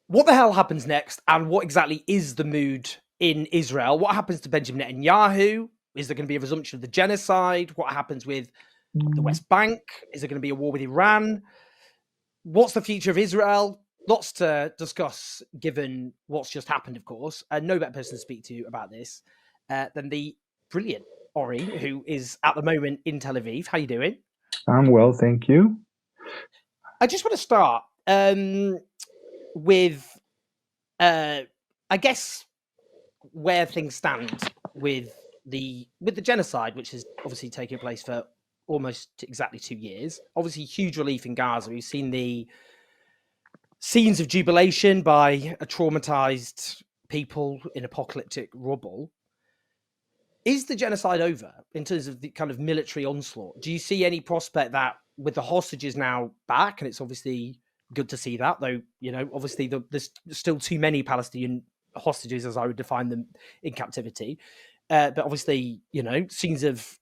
What the hell happens next, and what exactly is the mood in Israel? What happens to Benjamin Netanyahu? Is there going to be a resumption of the genocide? What happens with the West Bank? Is there going to be a war with Iran? What's the future of Israel? Lots to discuss, given what's just happened, of course. And no better person to speak to about this than the brilliant Ori, who is at the moment in Tel Aviv. How you doing? I'm well, thank you. I just want to start with, I guess, where things stand with the genocide, which is obviously taking place for almost exactly 2 years. Obviously, huge relief in Gaza. We've seen the scenes of jubilation by a traumatized people in apocalyptic rubble. Is the genocide over in terms of the kind of military onslaught? Do you see any prospect that, with the hostages now back, and it's obviously good to see that, though, obviously there's still too many Palestinian hostages, as I would define them, in captivity. But obviously, scenes of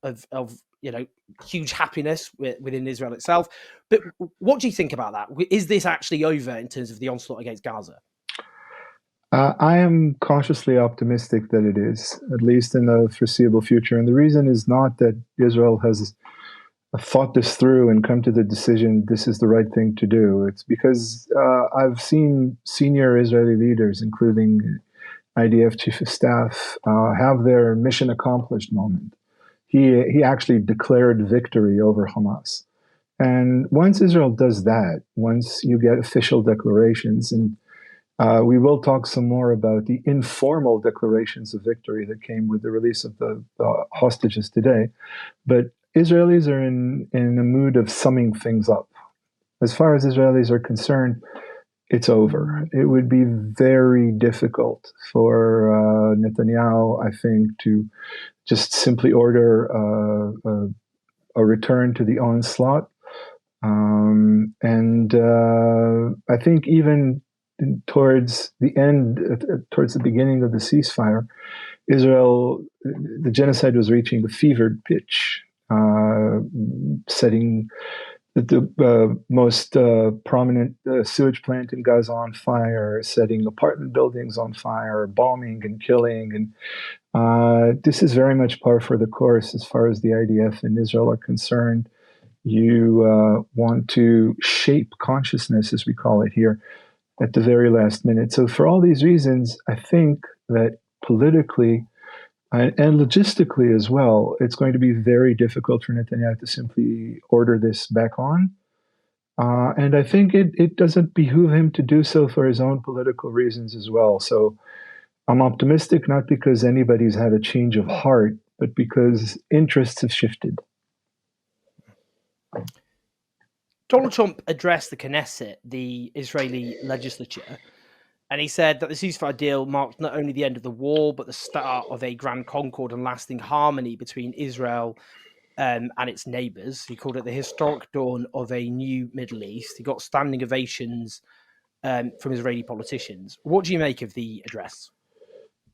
huge happiness within Israel itself. But what do you think about that? Is this actually over in terms of the onslaught against Gaza? I am cautiously optimistic that it is, at least in the foreseeable future. And the reason is not that Israel has thought this through and come to the decision this is the right thing to do. It's because I've seen senior Israeli leaders, including IDF chief of staff, have their mission accomplished moment. He actually declared victory over Hamas. And once Israel does that, once you get official declarations, and we will talk some more about the informal declarations of victory that came with the release of the hostages today. But Israelis are in a mood of summing things up. As far as Israelis are concerned, it's over. It would be very difficult for Netanyahu, I think, to just simply order a return to the onslaught. And I think even towards the end, towards the beginning of the ceasefire, Israel, the genocide was reaching a fevered pitch, setting the most prominent sewage plant in Gaza on fire, setting apartment buildings on fire, bombing and killing. And this is very much par for the course as far as the IDF and Israel are concerned. You want to shape consciousness, as we call it here, at the very last minute. So for all these reasons, I think that politically and logistically as well, it's going to be very difficult for Netanyahu to simply order this back on. And I think it doesn't behoove him to do so for his own political reasons as well. So I'm optimistic, not because anybody's had a change of heart, but because interests have shifted. Donald Trump addressed the Knesset, the Israeli legislature, and he said that the ceasefire deal marked not only the end of the war, but the start of a grand concord and lasting harmony between Israel and its neighbors. He called it the historic dawn of a new Middle East. He got standing ovations from Israeli politicians. What do you make of the address?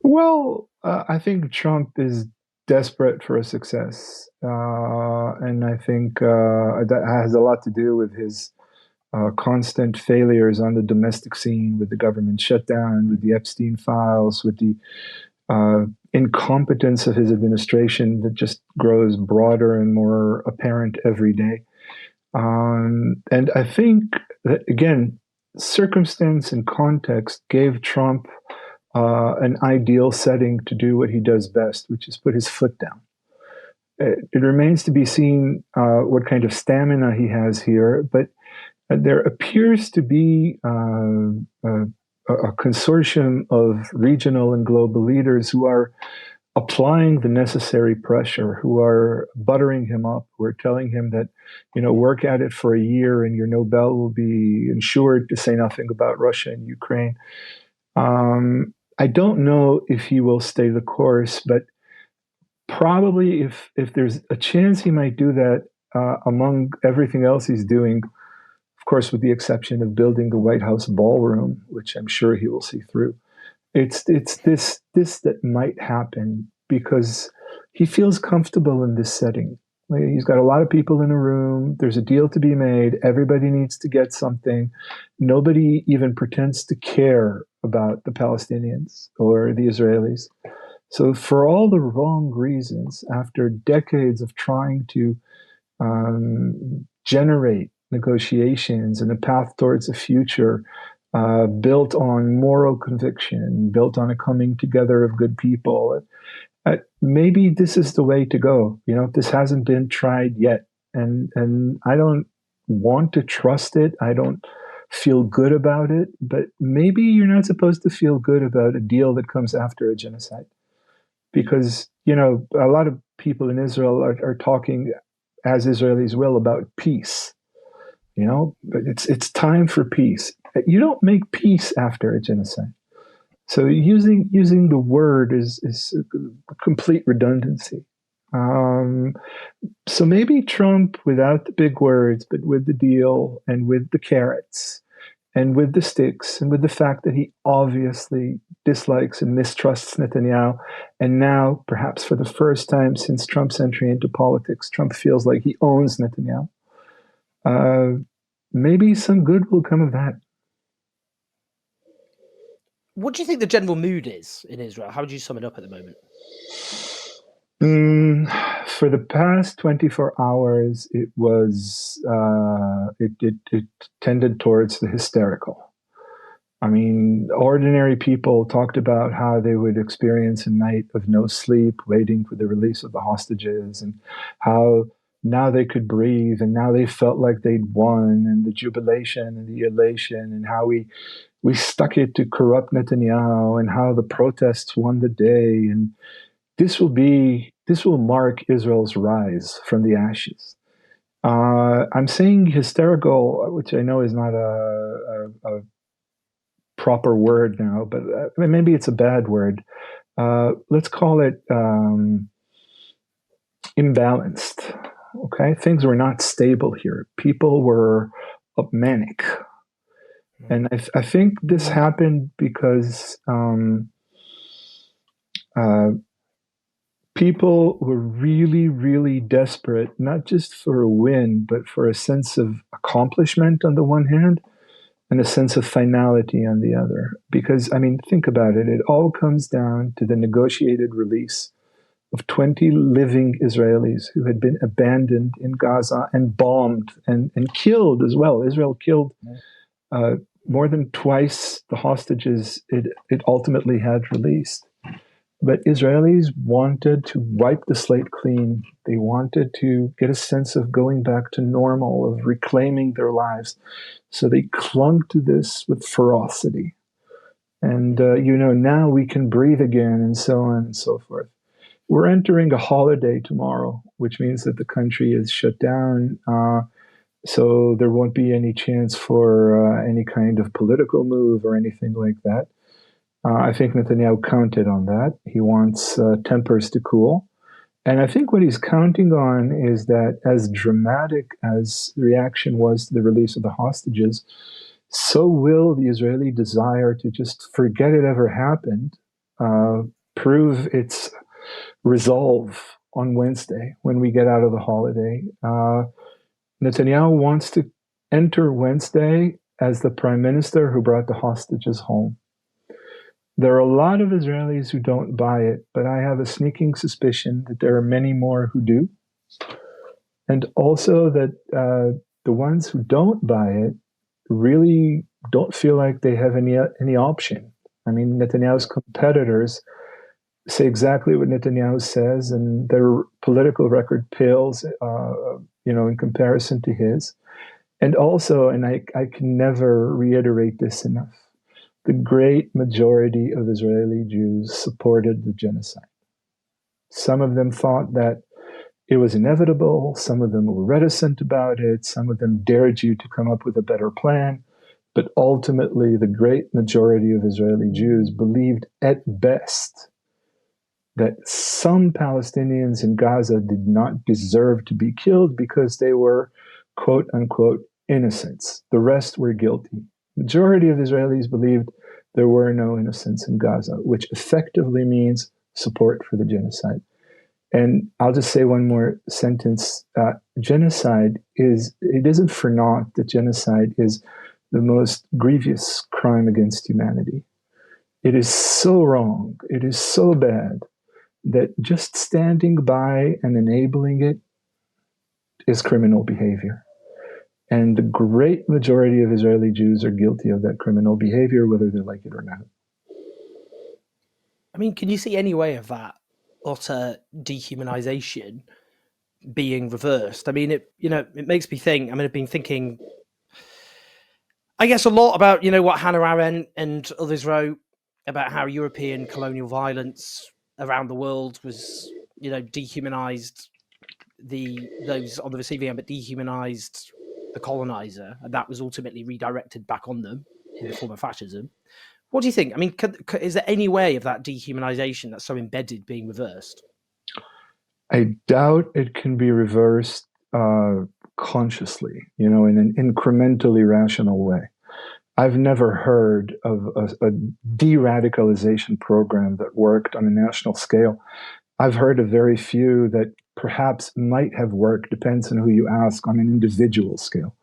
Well, I think Trump is desperate for a success. And I think that has a lot to do with his constant failures on the domestic scene, with the government shutdown, with the Epstein files, with the incompetence of his administration that just grows broader and more apparent every day. And I think that, again, circumstance and context gave Trump an ideal setting to do what he does best, which is put his foot down. It remains to be seen what kind of stamina he has here, but there appears to be a consortium of regional and global leaders who are applying the necessary pressure, who are buttering him up, who are telling him that, work at it for a year and your Nobel will be insured, to say nothing about Russia and Ukraine. I don't know if he will stay the course, but probably if there's a chance he might do that among everything else he's doing, of course, with the exception of building the White House ballroom, which I'm sure he will see through. It's this that might happen because he feels comfortable in this setting. He's got a lot of people in a room. There's a deal to be made. Everybody needs to get something. Nobody even pretends to care about the Palestinians or the Israelis. So, for all the wrong reasons, after decades of trying to generate negotiations and a path towards a future built on moral conviction, built on a coming together of good people, maybe this is the way to go. This hasn't been tried yet, and I don't want to trust it. I don't feel good about it, but maybe you're not supposed to feel good about a deal that comes after a genocide, because a lot of people in Israel are talking, as Israelis will, about peace. But it's time for peace. You don't make peace after a genocide. So using the word is a complete redundancy. So maybe Trump, without the big words, but with the deal and with the carrots and with the sticks and with the fact that he obviously dislikes and mistrusts Netanyahu, and now, perhaps for the first time since Trump's entry into politics, Trump feels like he owns Netanyahu. Maybe some good will come of that. What do you think the general mood is in Israel? How would you sum it up at the moment? For the past 24 hours, it was it tended towards the hysterical. I mean, ordinary people talked about how they would experience a night of no sleep, waiting for the release of the hostages, and how now they could breathe, and now they felt like they'd won, and the jubilation and the elation, and how we stuck it to corrupt Netanyahu, and how the protests won the day, and this will mark Israel's rise from the ashes. I'm saying hysterical, which I know is not a proper word now, but maybe it's a bad word. Let's call it imbalanced. Okay, things were not stable here. People were manic, and I think this happened because people were really, really desperate, not just for a win, but for a sense of accomplishment on the one hand, and a sense of finality on the other. Because, I mean, think about it. It all comes down to the negotiated release of 20 living Israelis who had been abandoned in Gaza and bombed and killed as well. Israel killed more than twice the hostages it ultimately had released. But Israelis wanted to wipe the slate clean. They wanted to get a sense of going back to normal, of reclaiming their lives. So they clung to this with ferocity. And, now we can breathe again, and so on and so forth. We're entering a holiday tomorrow, which means that the country is shut down. So there won't be any chance for any kind of political move or anything like that. I think Netanyahu counted on that. He wants tempers to cool. And I think what he's counting on is that as dramatic as the reaction was to the release of the hostages, so will the Israeli desire to just forget it ever happened, prove its resolve on Wednesday when we get out of the holiday. Netanyahu wants to enter Wednesday as the prime minister who brought the hostages home. There are a lot of Israelis who don't buy it, but I have a sneaking suspicion that there are many more who do. And also that the ones who don't buy it really don't feel like they have any option. I mean, Netanyahu's competitors say exactly what Netanyahu says, and their political record pales, in comparison to his. And also, and I can never reiterate this enough, the great majority of Israeli Jews supported the genocide. Some of them thought that it was inevitable. Some of them were reticent about it. Some of them dared you to come up with a better plan. But ultimately, the great majority of Israeli Jews believed at best that some Palestinians in Gaza did not deserve to be killed because they were, quote unquote, innocents. The rest were guilty. Majority of Israelis believed there were no innocents in Gaza, which effectively means support for the genocide. And I'll just say one more sentence. Genocide it isn't for naught that genocide is the most grievous crime against humanity. It is so wrong. It is so bad that just standing by and enabling it is criminal behavior. And the great majority of Israeli Jews are guilty of that criminal behavior, whether they like it or not. I mean, can you see any way of that utter dehumanization being reversed? I mean, it makes me think. I mean, I've been thinking, I guess, a lot about what Hannah Arendt and others wrote about how European colonial violence around the world was dehumanized those on the receiving end, but dehumanized the colonizer, and that was ultimately redirected back on them in the form of fascism. What do you think? I mean, is there any way of that dehumanization that's so embedded being reversed? I doubt it can be reversed consciously, in an incrementally rational way. I've never heard of a de-radicalization program that worked on a national scale. I've heard of very few that perhaps might have worked, depends on who you ask, on an individual scale.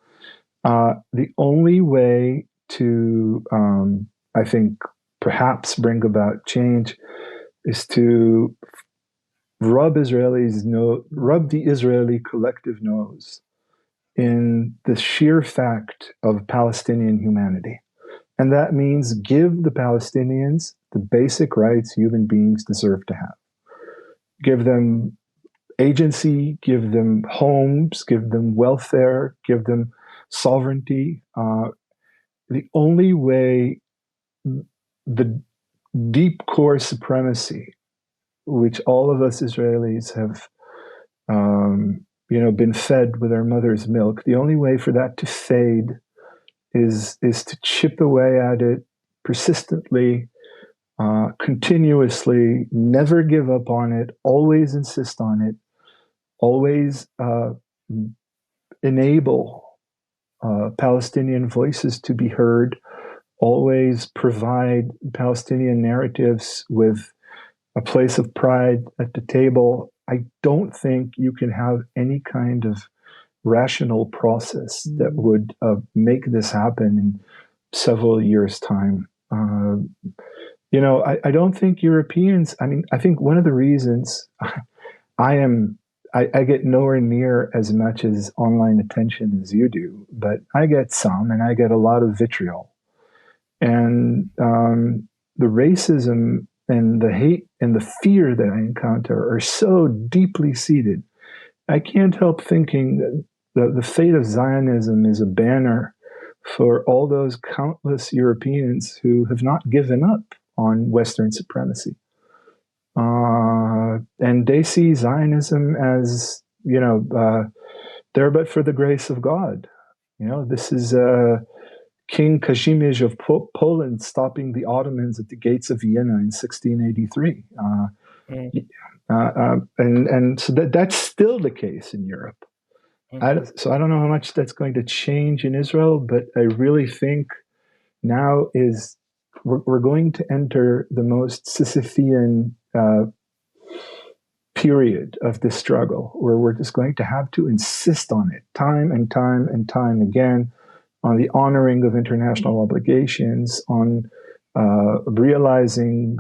The only way to, I think, perhaps bring about change is to rub the Israeli collective nose in the sheer fact of Palestinian humanity. And that means give the Palestinians the basic rights human beings deserve to have. Give them agency, give them homes, give them welfare, give them sovereignty. The only way the deep core supremacy, which all of us Israelis have been fed with our mother's milk, the only way for that to fade is to chip away at it persistently, continuously, never give up on it, always insist on it, always enable Palestinian voices to be heard, always provide Palestinian narratives with a place of pride at the table. I don't think you can have any kind of rational process that would make this happen in several years' time. I don't think Europeans, I think one of the reasons I get nowhere near as much as online attention as you do, but I get some, and I get a lot of vitriol. And the racism and the hate and the fear that I encounter are so deeply seated. I can't help thinking that the fate of Zionism is a banner for all those countless Europeans who have not given up on Western supremacy. And they see Zionism as, there but for the grace of God. This is King Kazimierz of Poland stopping the Ottomans at the gates of Vienna in 1683. And so that's still the case in Europe. So I don't know how much that's going to change in Israel, but I really think now we're going to enter the most Sisyphean period of this struggle, where we're just going to have to insist on it time and time and time again, on the honoring of international obligations, on realizing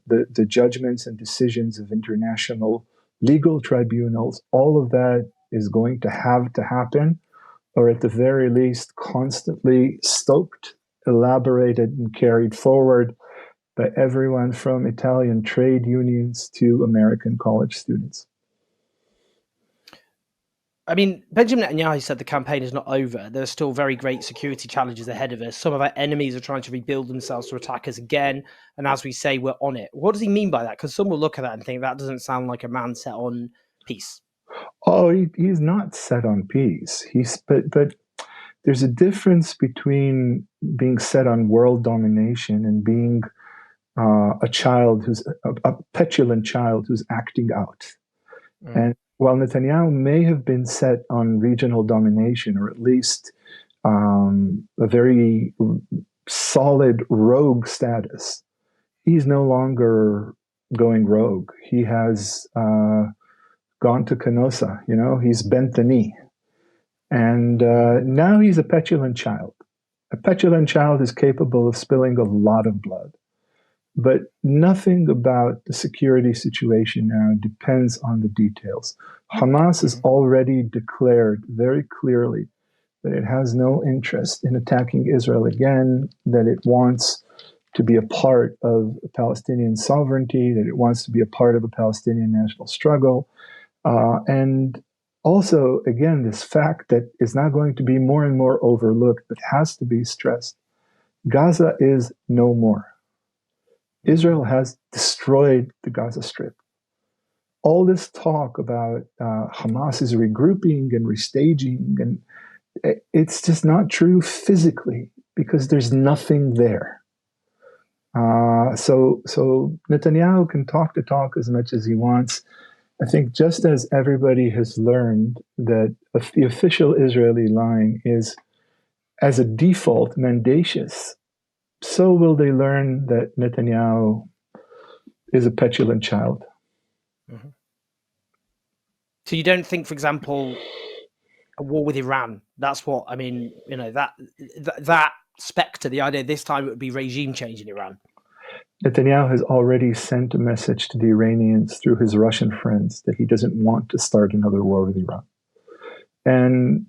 the judgments and decisions of international legal tribunals. All of that is going to have to happen, or at the very least, constantly stoked, elaborated, and carried forward by everyone from Italian trade unions to American college students. I mean, Benjamin Netanyahu said the campaign is not over. There are still very great security challenges ahead of us. Some of our enemies are trying to rebuild themselves to attack us again. And as we say, we're on it. What does he mean by that? Because some will look at that and think that doesn't sound like a man set on peace. Oh, he's not set on peace. But there's a difference between being set on world domination and being a child who's a petulant child who's acting out. And while Netanyahu may have been set on regional domination, or at least a very solid rogue status, he's no longer going rogue. He has gone to Canossa. He's bent the knee. And now he's a petulant child. A petulant child is capable of spilling a lot of blood. But nothing about the security situation now depends on the details. Hamas has already declared very clearly that it has no interest in attacking Israel again, that it wants to be a part of Palestinian sovereignty, that it wants to be a part of a Palestinian national struggle. And also, again, this fact that is now going to be more and more overlooked, but has to be stressed. Gaza is no more. Israel has destroyed the Gaza Strip. All this talk about Hamas is regrouping and restaging, and it's just not true physically because there's nothing there. So Netanyahu can talk the talk as much as he wants. I think just as everybody has learned that the official Israeli line is, as a default, mendacious, so will they learn that Netanyahu is a petulant child. Mm-hmm. So you don't think, for example, a war with Iran, that's what, I mean, that spectre, the idea this time it would be regime change in Iran. Netanyahu has already sent a message to the Iranians through his Russian friends that he doesn't want to start another war with Iran. And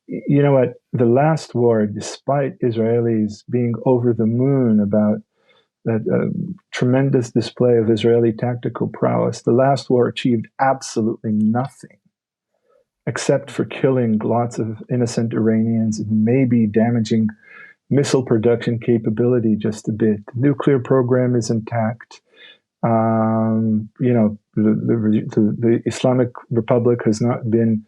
you know what? The last war, despite Israelis being over the moon about that tremendous display of Israeli tactical prowess, the last war achieved absolutely nothing except for killing lots of innocent Iranians and maybe damaging missile production capability just a bit. The nuclear program is intact. The Islamic Republic has not been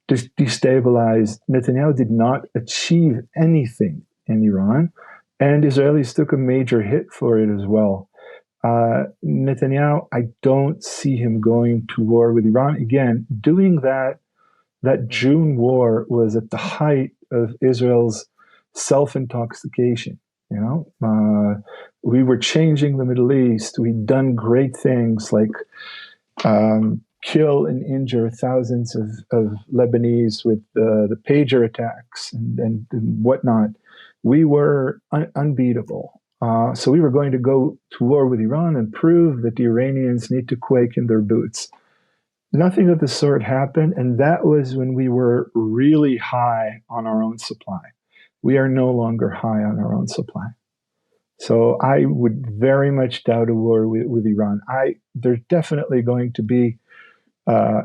destabilized. Netanyahu did not achieve anything in Iran, and Israelis took a major hit for it as well. Netanyahu, I don't see him going to war with Iran again. Doing that June war was at the height of Israel's self-intoxication. We were changing the Middle East. We'd done great things like kill and injure thousands of Lebanese with the pager attacks and whatnot. We were unbeatable. So we were going to go to war with Iran and prove that the Iranians need to quake in their boots. Nothing of the sort happened, and that was when we were really high on our own supply. We are no longer high on our own supply. So I would very much doubt a war with Iran. There's definitely going to be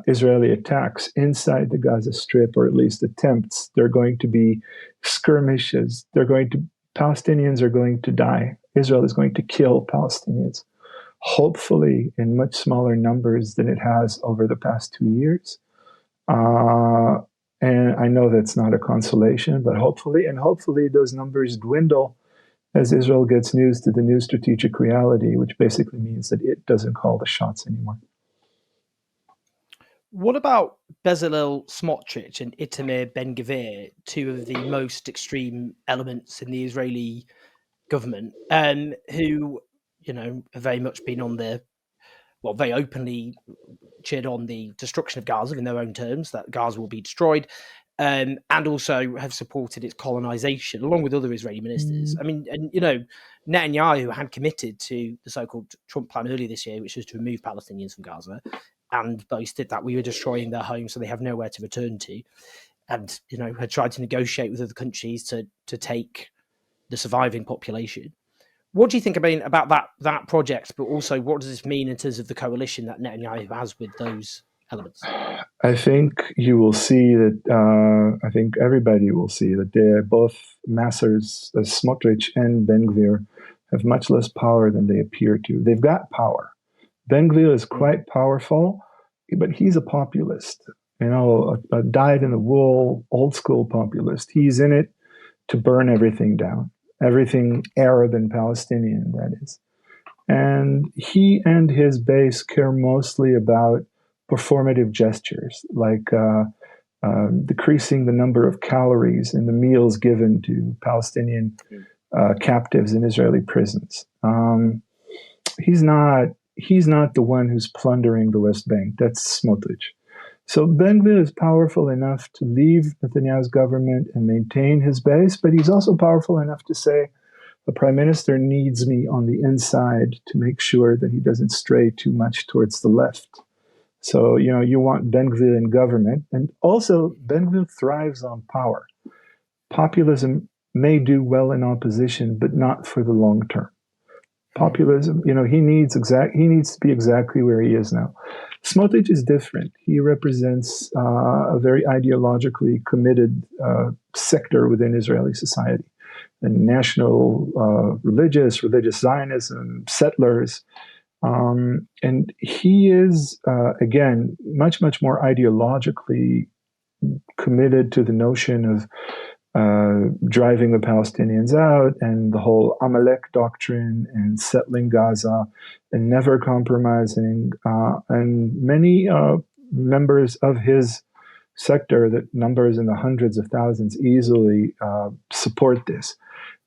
Israeli attacks inside the Gaza Strip, or at least attempts. There are going to be skirmishes. Palestinians are going to die. Israel is going to kill Palestinians, hopefully in much smaller numbers than it has over the past 2 years. And I know that's not a consolation, but hopefully those numbers dwindle as Israel gets news to the new strategic reality, which basically means that it doesn't call the shots anymore. What about Bezalel Smotrich and Itamar Ben-Gvir, two of the most extreme elements in the Israeli government, who, have very much been on very openly cheered on the destruction of Gaza in their own terms, that Gaza will be destroyed, and also have supported its colonization, along with other Israeli ministers. I mean, and Netanyahu had committed to the so-called Trump plan earlier this year, which was to remove Palestinians from Gaza, and boasted that we were destroying their homes so they have nowhere to return to, and had tried to negotiate with other countries to take the surviving population. What do you think about that project, but also what does this mean in terms of the coalition that Netanyahu has with those elements? I think you will see that, I think everybody will see that they're both masters, Smotrich and Ben-Gvir, have much less power than they appear to. They've got power. Ben-Gvir is quite powerful, but he's a populist, a dyed-in-the-wool, old-school populist. He's in it to burn everything down, everything Arab and Palestinian, that is. And he and his base care mostly about performative gestures, like decreasing the number of calories in the meals given to Palestinian captives in Israeli prisons. He's not the one who's plundering the West Bank. That's Smotrich. So Ben-Gvir is powerful enough to leave Netanyahu's government and maintain his base, but he's also powerful enough to say, the prime minister needs me on the inside to make sure that he doesn't stray too much towards the left. So, you want Ben-Gvir in government. And also, Ben-Gvir thrives on power. Populism may do well in opposition, but not for the long term. Populism, he needs to be exactly where he is now. Smotrich is different. He represents a very ideologically committed sector within Israeli society. And national religious Zionism, settlers. And he is, again, much, much more ideologically committed to the notion of driving the Palestinians out and the whole Amalek doctrine and settling Gaza and never compromising. And many members of his sector, that numbers in the hundreds of thousands, easily support this.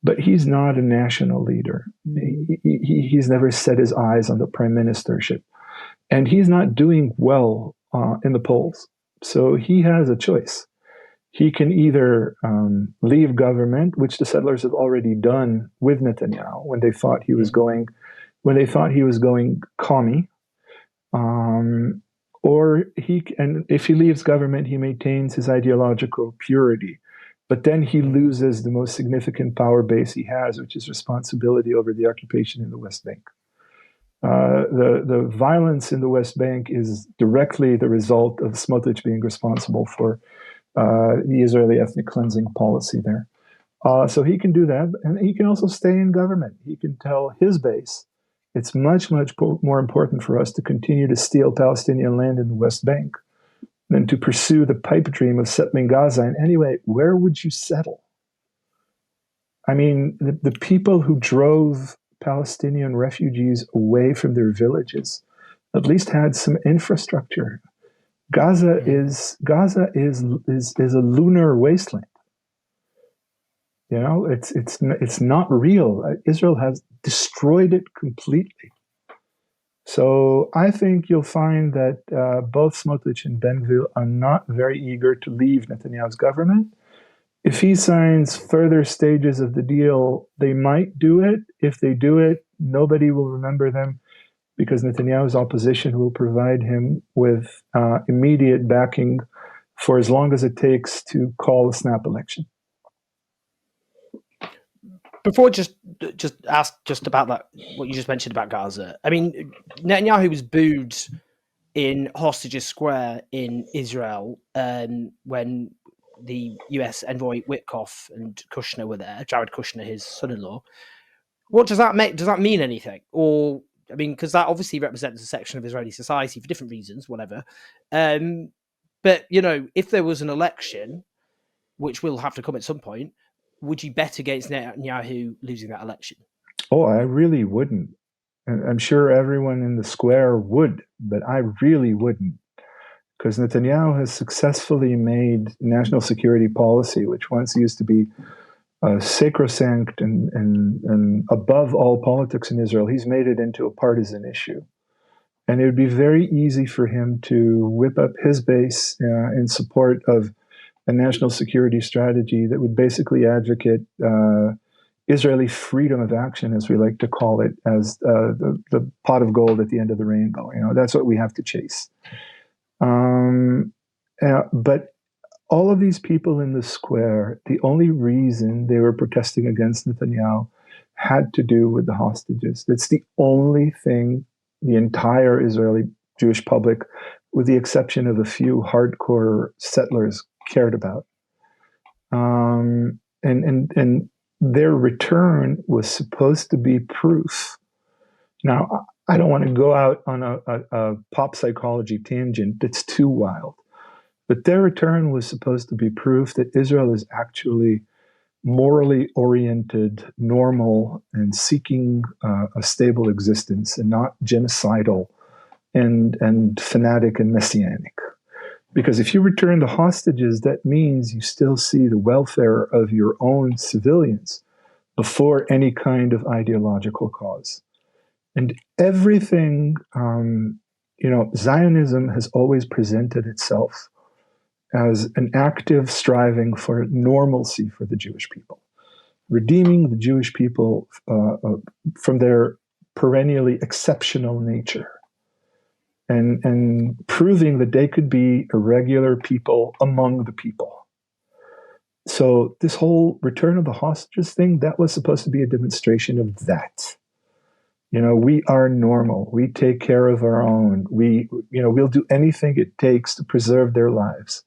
But he's not a national leader. He's never set his eyes on the prime ministership. And he's not doing well in the polls. So he has a choice. He can either leave government, which the settlers have already done with Netanyahu when they thought he was going commie, or if he leaves government, he maintains his ideological purity. But then he loses the most significant power base he has, which is responsibility over the occupation in the West Bank. The violence in the West Bank is directly the result of Smotrich being responsible for the Israeli ethnic cleansing policy there. So he can do that, and he can also stay in government. He can tell his base, it's much, much more important for us to continue to steal Palestinian land in the West Bank than to pursue the pipe dream of settling Gaza. And anyway, where would you settle? I mean, the people who drove Palestinian refugees away from their villages at least had some infrastructure. Gaza is a lunar wasteland. It's not real. Israel has destroyed it completely. So I think you'll find that both Smotrich and Ben-Gvir are not very eager to leave Netanyahu's government. If he signs further stages of the deal, they might do it. If they do it, nobody will remember them because Netanyahu's opposition will provide him with immediate backing for as long as it takes to call a snap election. Before just ask just about that, what you just mentioned about Gaza. I mean, Netanyahu was booed in Hostages Square in Israel when the US envoy Witkoff and Kushner were there, Jared Kushner, his son-in-law. What does that make? Does that mean anything? Or, I mean, because that obviously represents a section of Israeli society for different reasons, whatever. But, if there was an election, which will have to come at some point, would you bet against Netanyahu losing that election? Oh, I really wouldn't. I'm sure everyone in the square would, but I really wouldn't. Because Netanyahu has successfully made national security policy, which once used to be sacrosanct and above all politics in Israel, he's made it into a partisan issue. And it would be very easy for him to whip up his base in support of a national security strategy that would basically advocate Israeli freedom of action, as we like to call it, as the pot of gold at the end of the rainbow. That's what we have to chase. But all of these people in the square, the only reason they were protesting against Netanyahu had to do with the hostages. That's the only thing the entire Israeli Jewish public, with the exception of a few hardcore settlers, cared about. And their return was supposed to be proof. Now, I don't want to go out on a pop psychology tangent that's too wild. But their return was supposed to be proof that Israel is actually morally oriented, normal, and seeking a stable existence, and not genocidal and fanatic and messianic. Because if you return the hostages, that means you still see the welfare of your own civilians before any kind of ideological cause. And everything Zionism has always presented itself as an active striving for normalcy for the Jewish people, redeeming the Jewish people from their perennially exceptional nature, and proving that they could be a regular people among the people. So this whole return of the hostages thing, that was supposed to be a demonstration of that. We are normal. We take care of our own. We'll do anything it takes to preserve their lives.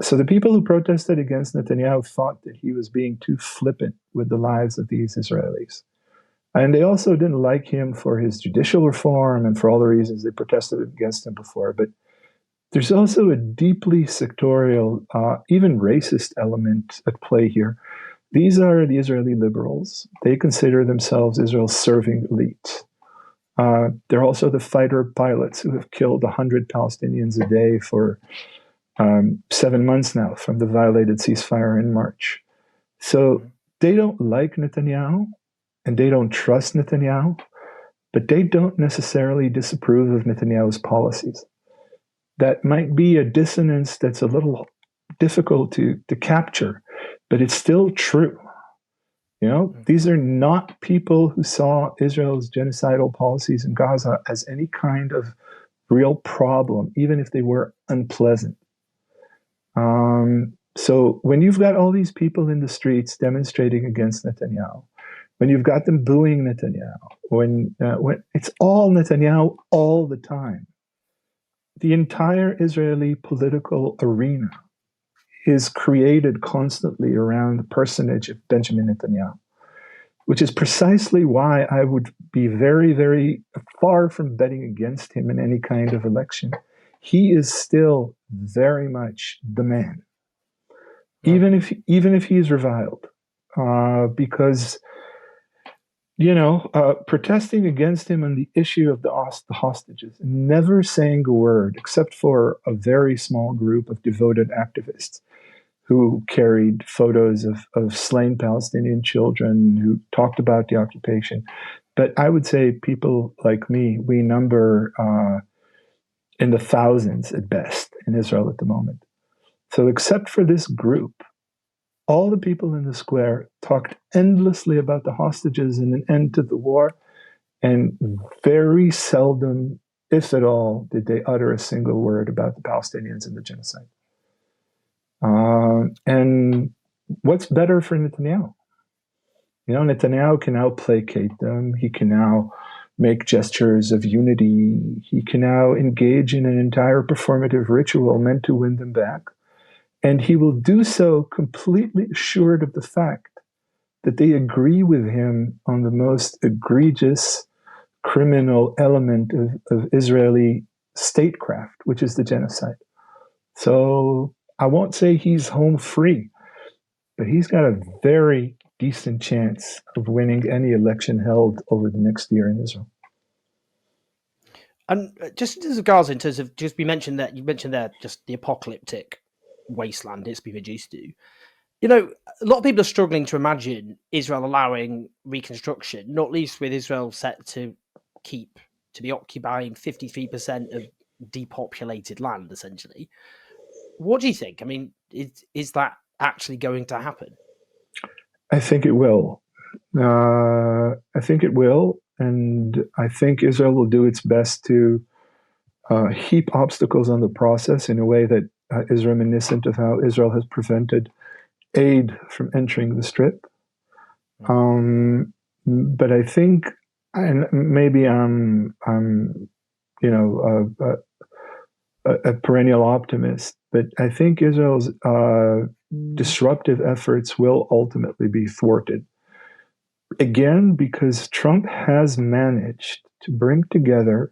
So the people who protested against Netanyahu thought that he was being too flippant with the lives of these Israelis. And they also didn't like him for his judicial reform and for all the reasons they protested against him before. But there's also a deeply sectorial, even racist element at play here. These are the Israeli liberals. They consider themselves Israel's serving elite. They're also the fighter pilots who have killed 100 Palestinians a day for 7 months now from the violated ceasefire in March. So they don't like Netanyahu and they don't trust Netanyahu, but they don't necessarily disapprove of Netanyahu's policies. That might be a dissonance that's a little difficult to capture, but it's still true. These are not people who saw Israel's genocidal policies in Gaza as any kind of real problem, even if they were unpleasant. So when you've got all these people in the streets demonstrating against Netanyahu, when you've got them booing Netanyahu, when it's all Netanyahu all the time, the entire Israeli political arena is created constantly around the personage of Benjamin Netanyahu, which is precisely why I would be very, very far from betting against him in any kind of election. He is still very much the man, even if he is reviled, because protesting against him on the issue of the hostages, never saying a word except for a very small group of devoted activists who carried photos of slain Palestinian children, who talked about the occupation. But I would say people like me, we number in the thousands at best in Israel at the moment. So except for this group, all the people in the square talked endlessly about the hostages and an end to the war, and very seldom, if at all, did they utter a single word about the Palestinians and the genocide. And what's better for Netanyahu? Netanyahu can now placate them. He can now make gestures of unity. He can now engage in an entire performative ritual meant to win them back. And he will do so completely assured of the fact that they agree with him on the most egregious criminal element of Israeli statecraft, which is the genocide. So I won't say he's home free, but he's got a very decent chance of winning any election held over the next year in Israel. And just as regards in terms of, you mentioned there just the apocalyptic wasteland it's been reduced to. A lot of people are struggling to imagine Israel allowing reconstruction, not least with Israel set to be occupying 53% of depopulated land, essentially. What do you think? I mean, is that actually going to happen? I think it will. I think it will. And I think Israel will do its best to heap obstacles on the process in a way that is reminiscent of how Israel has prevented aid from entering the Strip. But I think, and maybe I'm a perennial optimist, but I think Israel's disruptive efforts will ultimately be thwarted. Again, because Trump has managed to bring together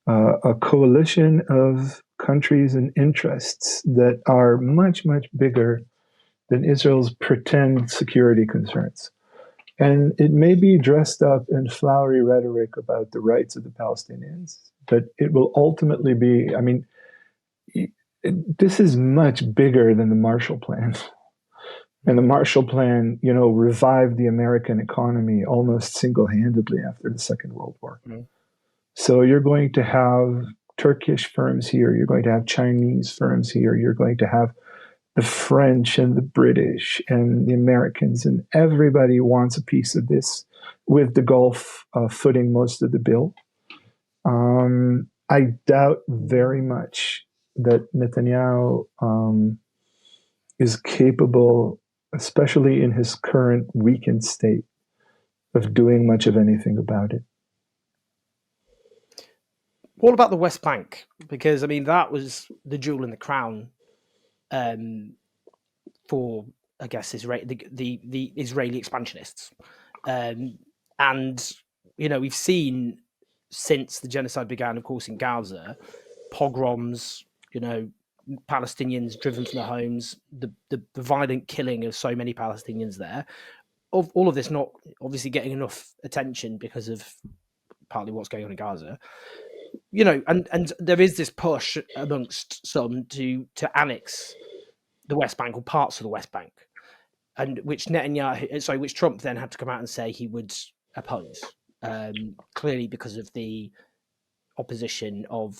a coalition of countries and interests that are much, much bigger than Israel's pretend security concerns. And it may be dressed up in flowery rhetoric about the rights of the Palestinians, but it will ultimately be, this is much bigger than the Marshall Plan. And the Marshall Plan, revived the American economy almost single-handedly after the Second World War. So you're going to have Turkish firms here, you're going to have Chinese firms here, you're going to have the French and the British and the Americans, and everybody wants a piece of this, with the Gulf footing most of the bill. I doubt very much that Netanyahu is capable, especially in his current weakened state, of doing much of anything about it. What about the West Bank? Because I mean, that was the jewel in the crown for, I guess, the Israeli expansionists, and we've seen since the genocide began, of course, in Gaza, pogroms, Palestinians driven from their homes, the violent killing of so many Palestinians there. Of all of this not obviously getting enough attention because of partly what's going on in Gaza, and there is this push amongst some to annex the West Bank or parts of the West Bank, and which Trump then had to come out and say he would oppose, clearly because of the opposition of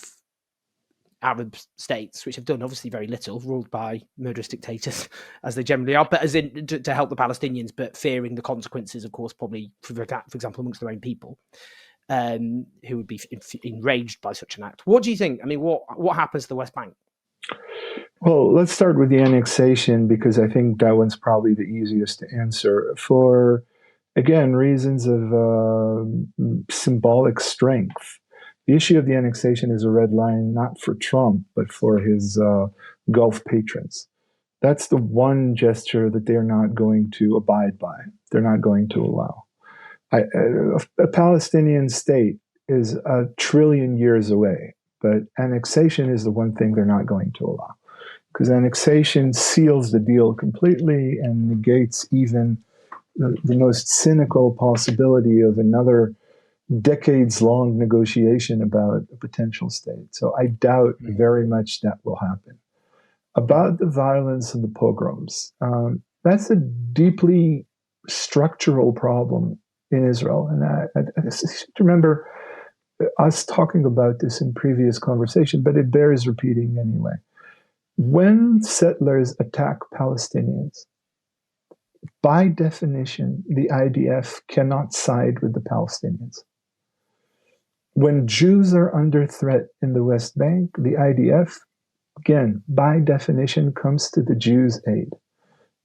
Arab states, which have done obviously very little, ruled by murderous dictators, as they generally are, but as in to help the Palestinians, but fearing the consequences, of course, probably, for example, amongst their own people, who would be enraged by such an act. What do you think? I mean, what happens to the West Bank? Well, let's start with the annexation, because I think that one's probably the easiest to answer. For, again, reasons of symbolic strength. The issue of the annexation is a red line, not for Trump, but for his Gulf patrons. That's the one gesture that they're not going to abide by. They're not going to allow. A Palestinian state is 1 trillion years away, but annexation is the one thing they're not going to allow, because annexation seals the deal completely and negates even the most cynical possibility of another decades-long negotiation about a potential state. So I doubt very much that will happen. About the violence and the pogroms, that's a deeply structural problem in Israel. And I remember us talking about this in previous conversation, but it bears repeating anyway. When settlers attack Palestinians, by definition, the IDF cannot side with the Palestinians. When Jews are under threat in the West Bank, the IDF, again, by definition, comes to the Jews' aid.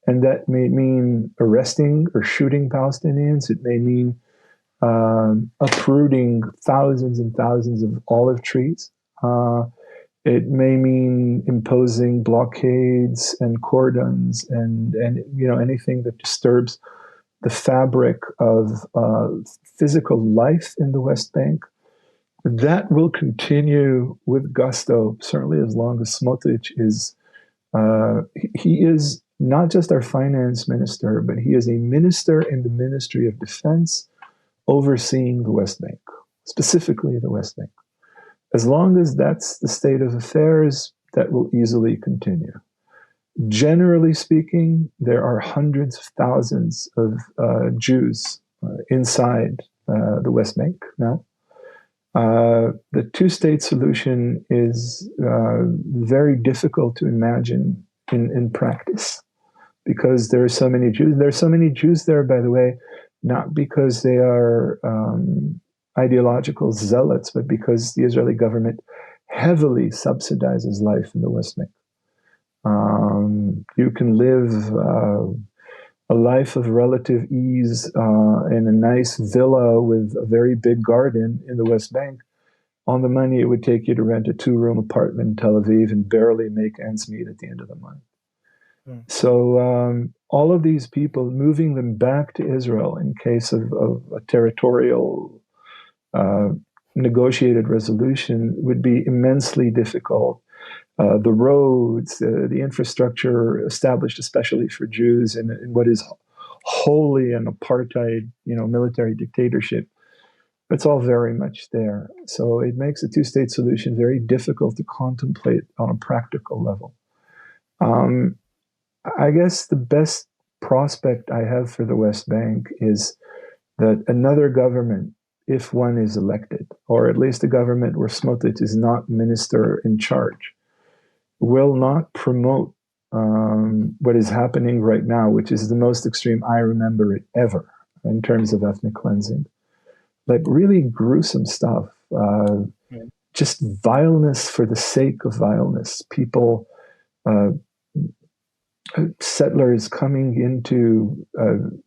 And that may mean arresting or shooting Palestinians. It may mean uprooting thousands and thousands of olive trees. It may mean imposing blockades and cordons and anything that disturbs the fabric of physical life in the West Bank. That will continue with gusto, certainly as long as Smotrich is. He is not just our finance minister, but he is a minister in the Ministry of Defense overseeing the West Bank, specifically the West Bank. As long as that's the state of affairs, that will easily continue. Generally speaking, there are hundreds of thousands of Jews inside the West Bank now. The two-state solution is very difficult to imagine in practice, because there are so many Jews. There are so many Jews there, by the way, not because they are ideological zealots, but because the Israeli government heavily subsidizes life in the West Bank. You can live a life of relative ease in a nice villa with a very big garden in the West Bank on the money it would take you to rent a 2-room apartment in Tel Aviv and barely make ends meet at the end of the month. So all of these people, moving them back to Israel in case of a territorial negotiated resolution would be immensely difficult. The roads, the infrastructure established especially for Jews in what is wholly an apartheid, military dictatorship, it's all very much there. So it makes a two-state solution very difficult to contemplate on a practical level. I guess the best prospect I have for the West Bank is that another government if one is elected, or at least a government where Smotrich is not minister in charge, will not promote what is happening right now, which is the most extreme I remember it ever in terms of ethnic cleansing. Like really gruesome stuff. Just vileness for the sake of vileness. People, settlers coming into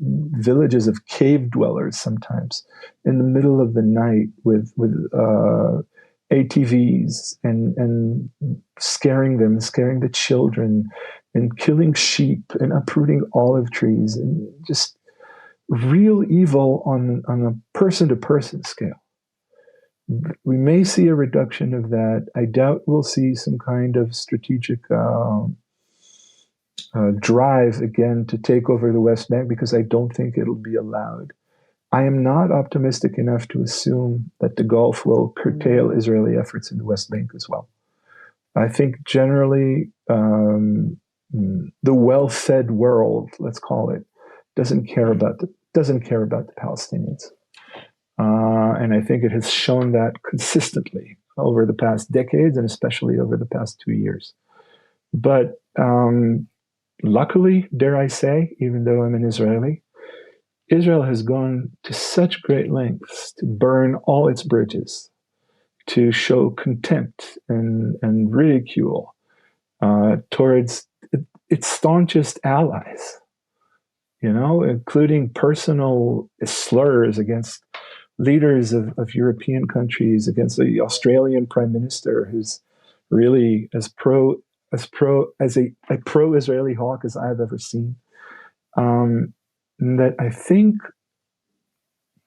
villages of cave dwellers sometimes in the middle of the night with ATVs and scaring them, scaring the children, and killing sheep and uprooting olive trees, and just real evil on a person-to-person scale. We may see a reduction of that. I doubt we'll see some kind of strategic drive again to take over the West Bank, because I don't think it'll be allowed. I am not optimistic enough to assume that the Gulf will curtail Israeli efforts in the West Bank as well. I think generally the well-fed world, let's call it, doesn't care about the Palestinians, and I think it has shown that consistently over the past decades, and especially over the past 2 years. But luckily, dare I say, even though I'm an Israeli, Israel has gone to such great lengths to burn all its bridges, to show contempt and ridicule towards its staunchest allies, including personal slurs against leaders of European countries, against the Australian Prime Minister, who's really as a pro-Israeli hawk as I've ever seen. That I think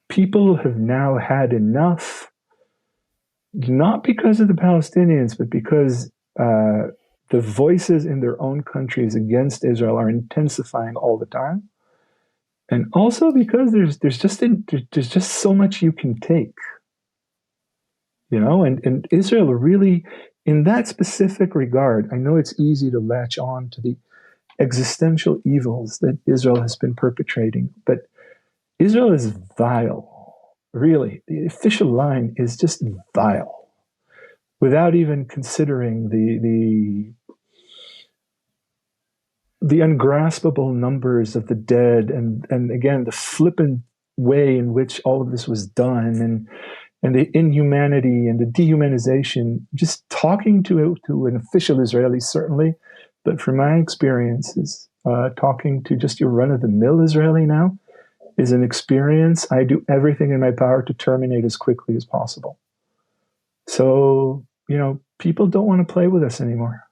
people have now had enough, not because of the Palestinians, but because the voices in their own countries against Israel are intensifying all the time, and also because there's just so much you can take, and Israel really, in that specific regard, I know it's easy to latch on to the existential evils that Israel has been perpetrating, but Israel is vile, really. The official line is just vile, without even considering the ungraspable numbers of the dead, and again, the flippant way in which all of this was done, and the inhumanity and the dehumanization. Just talking to an official Israeli, certainly, but from my experiences, talking to just your run-of-the-mill Israeli now is an experience I do everything in my power to terminate as quickly as possible. So, people don't want to play with us anymore.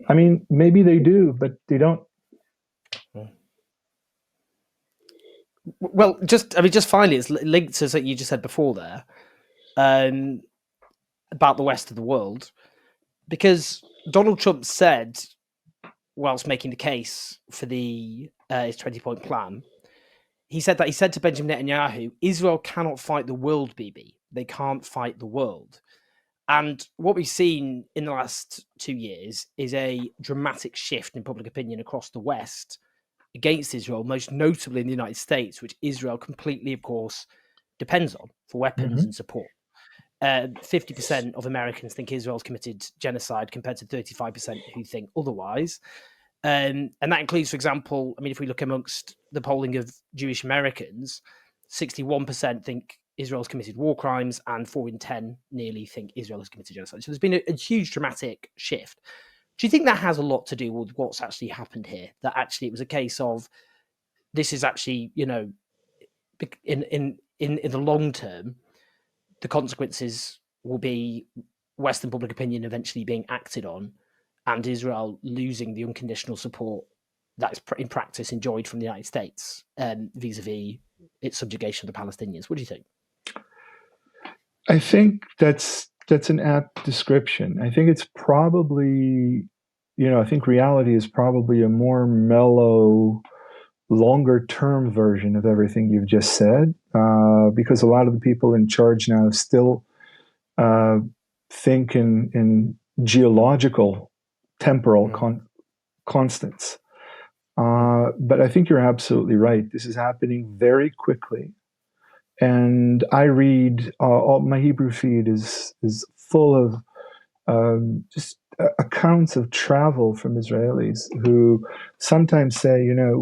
I mean, maybe they do, but they don't. Well, just finally, it's linked to something you just said before there, about the West of the world, because Donald Trump said, whilst making the case for his 20-point plan, he said to Benjamin Netanyahu, Israel cannot fight the world, Bibi. They can't fight the world. And what we've seen in the last 2 years is a dramatic shift in public opinion across the West against Israel, most notably in the United States, which Israel completely, of course, depends on for weapons and support. 50% of Americans think Israel's committed genocide, compared to 35% who think otherwise. And that includes, for example, if we look amongst the polling of Jewish Americans, 61% think Israel's committed war crimes, and 4 in 10 nearly think Israel has committed genocide. So there's been a huge dramatic shift. Do you think that has a lot to do with what's actually happened here? That actually it was a case of, this is actually, in the long term, the consequences will be Western public opinion eventually being acted on, and Israel losing the unconditional support that's in practice enjoyed from the United States vis-a-vis its subjugation of the Palestinians? What do you think? I think that's an apt description. I think it's probably, I think reality is probably a more mellow, longer-term version of everything you've just said, because a lot of the people in charge now still think in geological, temporal constants. But I think you're absolutely right. This is happening very quickly. and I read all my Hebrew feed is full of just accounts of travel from Israelis who sometimes say,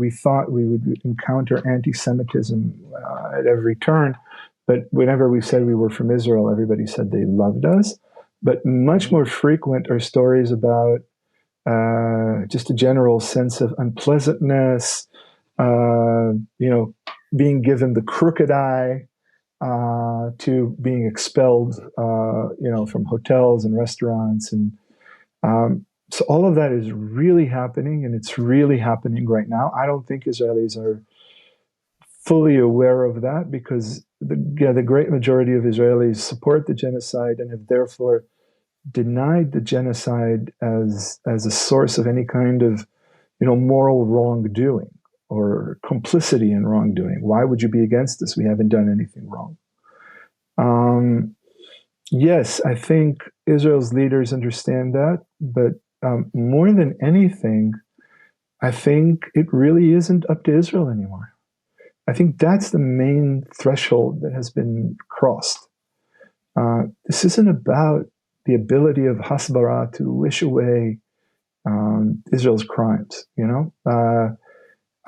we thought we would encounter anti-Semitism at every turn, but whenever we said we were from Israel, everybody said they loved us. But much more frequent are stories about just a general sense of unpleasantness, being given the crooked eye, to being expelled, from hotels and restaurants. And so all of that is really happening, and it's really happening right now. I don't think Israelis are fully aware of that because the great majority of Israelis support the genocide and have therefore denied the genocide as a source of any kind of moral wrongdoing or complicity in wrongdoing. Why would you be against this? We haven't done anything wrong. Yes, I think Israel's leaders understand that, but more than anything, I think it really isn't up to Israel anymore. I think that's the main threshold that has been crossed. This isn't about the ability of Hasbara to wish away Israel's crimes.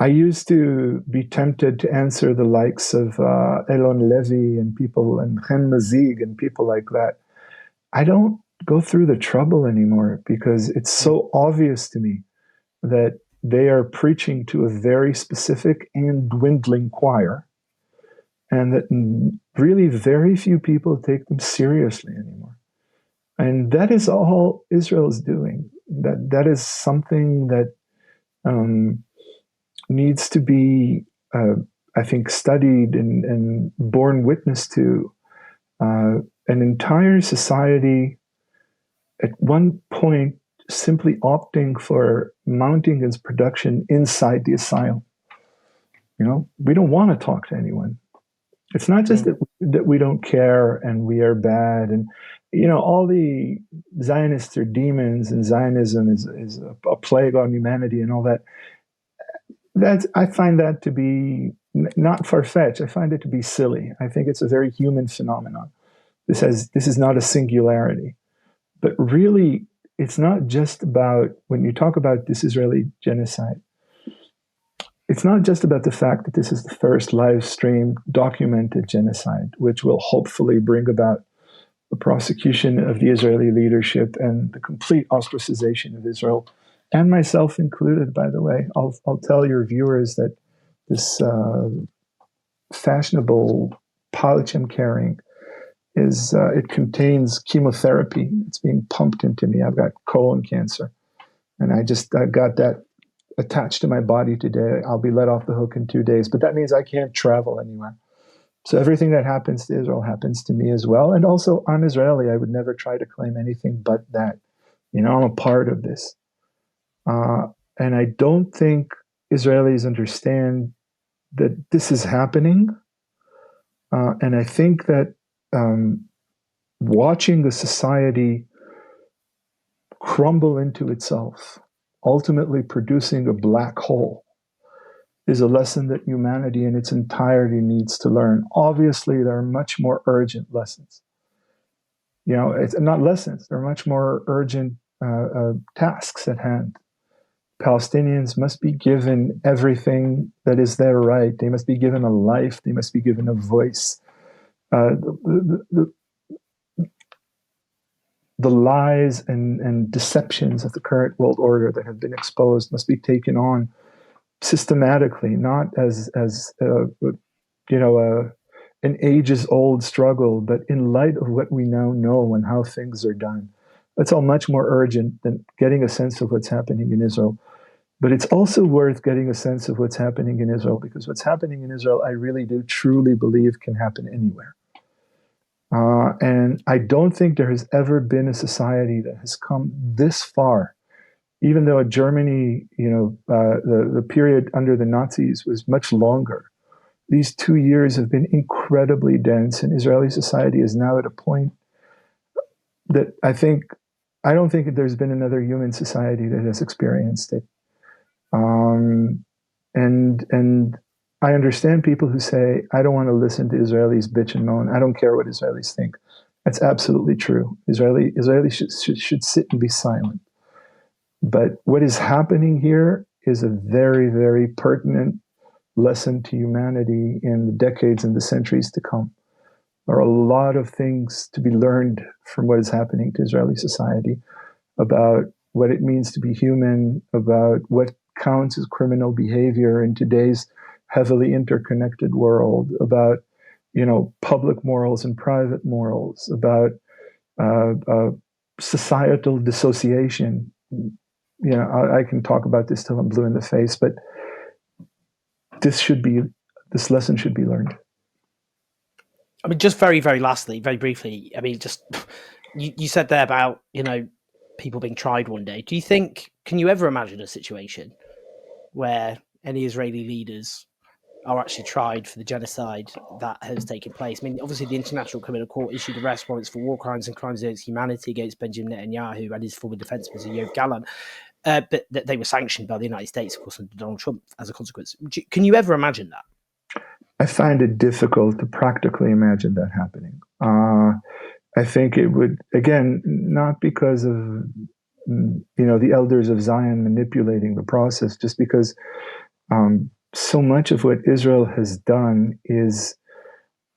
I used to be tempted to answer the likes of Elon Levy and people and Chen Mazig and people like that. I don't go through the trouble anymore because it's so obvious to me that they are preaching to a very specific and dwindling choir, and that really very few people take them seriously anymore. And that is all Israel is doing. That is something that needs to be, I think, studied and borne witness to. An entire society at one point simply opting for mounting its production inside the asylum. We don't want to talk to anyone. It's not just that we don't care and we are bad, and all the Zionists are demons and Zionism is a plague on humanity and all that. I find that to be not far-fetched. I find it to be silly. I think it's a very human phenomenon. This is not a singularity. But really, it's not just about, when you talk about this Israeli genocide, it's not just about the fact that this is the first live stream documented genocide, which will hopefully bring about the prosecution of the Israeli leadership and the complete ostracization of Israel, and myself included, by the way. I'll tell your viewers that this fashionable pouch I'm carrying it contains chemotherapy. It's being pumped into me. I've got colon cancer, and I got that attached to my body today. I'll be let off the hook in 2 days, but that means I can't travel anywhere. So everything that happens to Israel happens to me as well. And also, I'm Israeli. I would never try to claim anything but that. I'm a part of this. And I don't think Israelis understand that this is happening. And I think that watching the society crumble into itself, ultimately producing a black hole, is a lesson that humanity in its entirety needs to learn. Obviously, there are much more urgent lessons. It's not lessons. There are much more urgent tasks at hand. Palestinians must be given everything that is their right. They must be given a life. They must be given a voice. The lies and deceptions of the current world order that have been exposed must be taken on systematically, not as an ages-old struggle, but in light of what we now know and how things are done. That's all much more urgent than getting a sense of what's happening in Israel. But it's also worth getting a sense of what's happening in Israel, because what's happening in Israel, I really do truly believe can happen anywhere. And I don't think there has ever been a society that has come this far, even though Germany, the period under the Nazis was much longer. These 2 years have been incredibly dense, and Israeli society is now at a point that I don't think there's been another human society that has experienced it. And I understand people who say, I don't want to listen to Israelis bitch and moan. I don't care what Israelis think. That's absolutely true. Israelis should sit and be silent. But what is happening here is a very, very pertinent lesson to humanity in the decades and the centuries to come. There are a lot of things to be learned from what is happening to Israeli society about what it means to be human, about what counts as criminal behavior in today's heavily interconnected world, about public morals and private morals, about societal dissociation. I can talk about this till I'm blue in the face, but this lesson should be learned. I mean, just very, very lastly, very briefly, I mean, just you said there about, people being tried one day. Can you ever imagine a situation where any Israeli leaders are actually tried for the genocide that has taken place? I mean, obviously the International Criminal Court issued arrest warrants for war crimes and crimes against humanity against Benjamin Netanyahu and his former defense minister, Yoav Gallant. But they were sanctioned by the United States, of course, under Donald Trump as a consequence. Can you ever imagine that? I find it difficult to practically imagine that happening. I think it would, again, not because of the elders of Zion manipulating the process, just because so much of what Israel has done is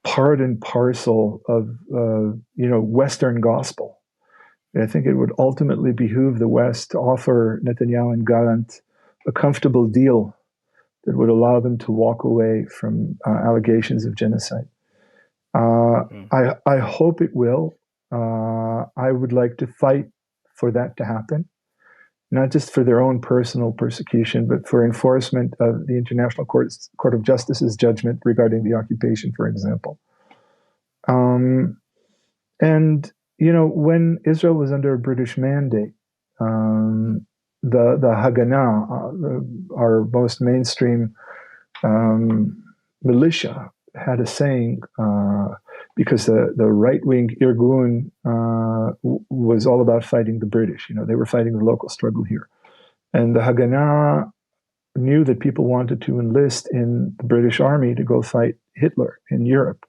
part and parcel of Western gospel. And I think it would ultimately behoove the West to offer Netanyahu and Gallant a comfortable deal that would allow them to walk away from allegations of genocide. I hope it will. I would like to fight for that to happen, not just for their own personal persecution, but for enforcement of the International Court of Justice's judgment regarding the occupation, for example. And, when Israel was under a British mandate, the Haganah, our most mainstream militia, had a saying, because the right-wing Irgun was all about fighting the British. They were fighting the local struggle here. And the Haganah knew that people wanted to enlist in the British army to go fight Hitler in Europe.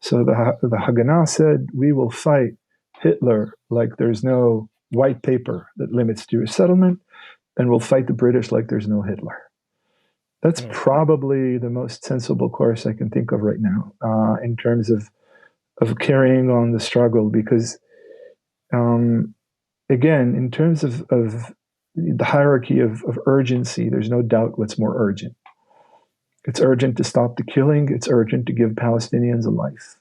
So the Haganah said, we will fight Hitler like there's no white paper that limits Jewish settlement, and we'll fight the British like there's no Hitler. That's probably the most sensible course I can think of right now in terms of carrying on the struggle, because, again, in terms of the hierarchy of urgency, there's no doubt what's more urgent. It's urgent to stop the killing. It's urgent to give Palestinians a life.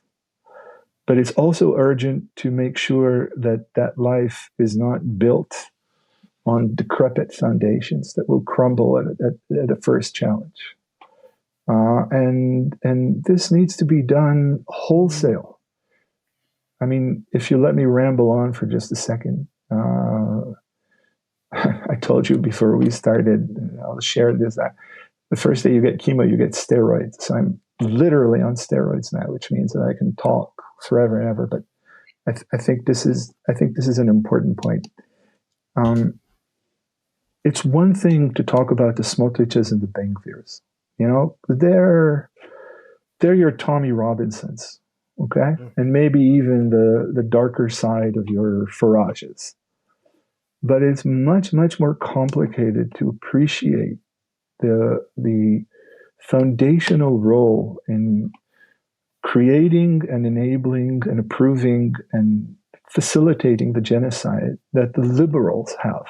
But it's also urgent to make sure that that life is not built on decrepit foundations that will crumble at a first challenge. And this needs to be done wholesale. I mean, if you let me ramble on for just a second, I told you before we started, I'll share this, the first day you get chemo, you get steroids. So I'm literally on steroids now, which means that I can talk forever and ever. But I think this is an important point. It's one thing to talk about the Smotriches and the Ben-Gvirs. They're your Tommy Robinsons, okay? And maybe even the darker side of your Farages. But it's much, much more complicated to appreciate the foundational role in creating and enabling and approving and facilitating the genocide that the liberals have.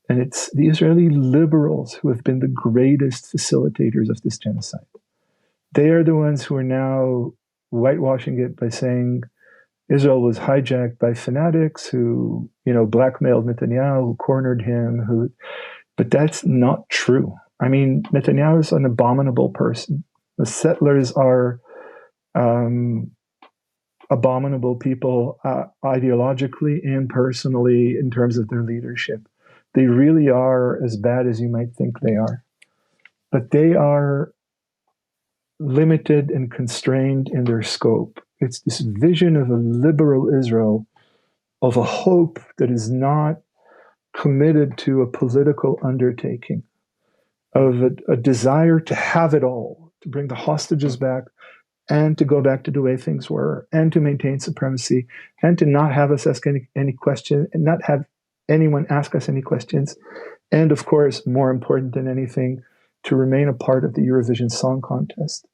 And it's the Israeli liberals who have been the greatest facilitators of this genocide. They are the ones who are now whitewashing it by saying Israel was hijacked by fanatics who, blackmailed Netanyahu, who cornered him, but that's not true. I mean, Netanyahu is an abominable person. The settlers are abominable people ideologically and personally in terms of their leadership. They really are as bad as you might think they are. But they are limited and constrained in their scope. It's this vision of a liberal Israel, of a hope that is not committed to a political undertaking, of a desire to have it all, to bring the hostages back, and to go back to the way things were, and to maintain supremacy, and to not have us ask any question, and not have anyone ask us any questions, and of course, more important than anything, to remain a part of the Eurovision Song Contest.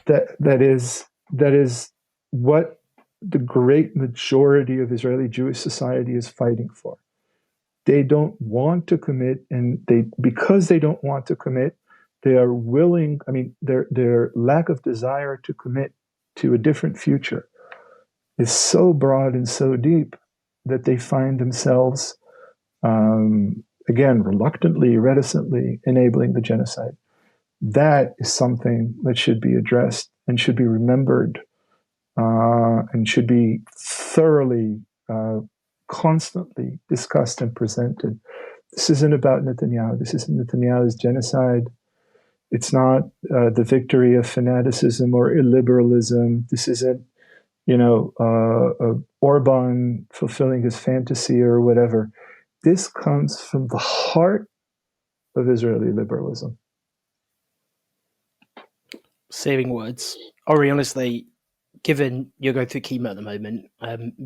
That is what the great majority of Israeli Jewish society is fighting for. They don't want to commit, and because they don't want to commit, they are willing. I mean, their lack of desire to commit to a different future is so broad and so deep that they find themselves, again, reluctantly, reticently enabling the genocide. That is something that should be addressed and should be remembered, and should be thoroughly, constantly discussed and presented. This isn't about Netanyahu. This isn't Netanyahu's genocide. It's not the victory of fanaticism or illiberalism. This isn't, Orban fulfilling his fantasy or whatever. This comes from the heart of Israeli liberalism. Saving words. Ori, honestly, given you're going through chemo at the moment,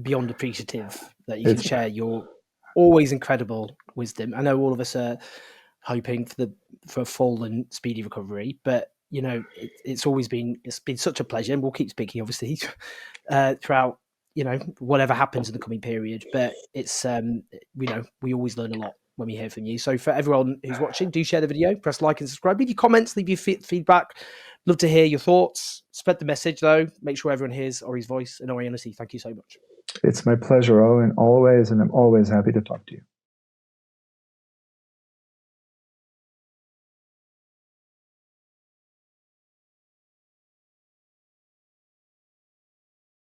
beyond appreciative that you can share your always incredible wisdom. I know all of us are hoping for a full and speedy recovery, but it's been such a pleasure, and we'll keep speaking obviously throughout whatever happens in the coming period. But it's we always learn a lot when we hear from you. So for everyone who's watching, do share the video, press like and subscribe, leave your comments, leave your feedback. Love to hear your thoughts. Spread the message though. Make sure everyone hears Ori's voice. And Ori, honestly, thank you so much. It's my pleasure, Owen, always, and I'm always happy to talk to you.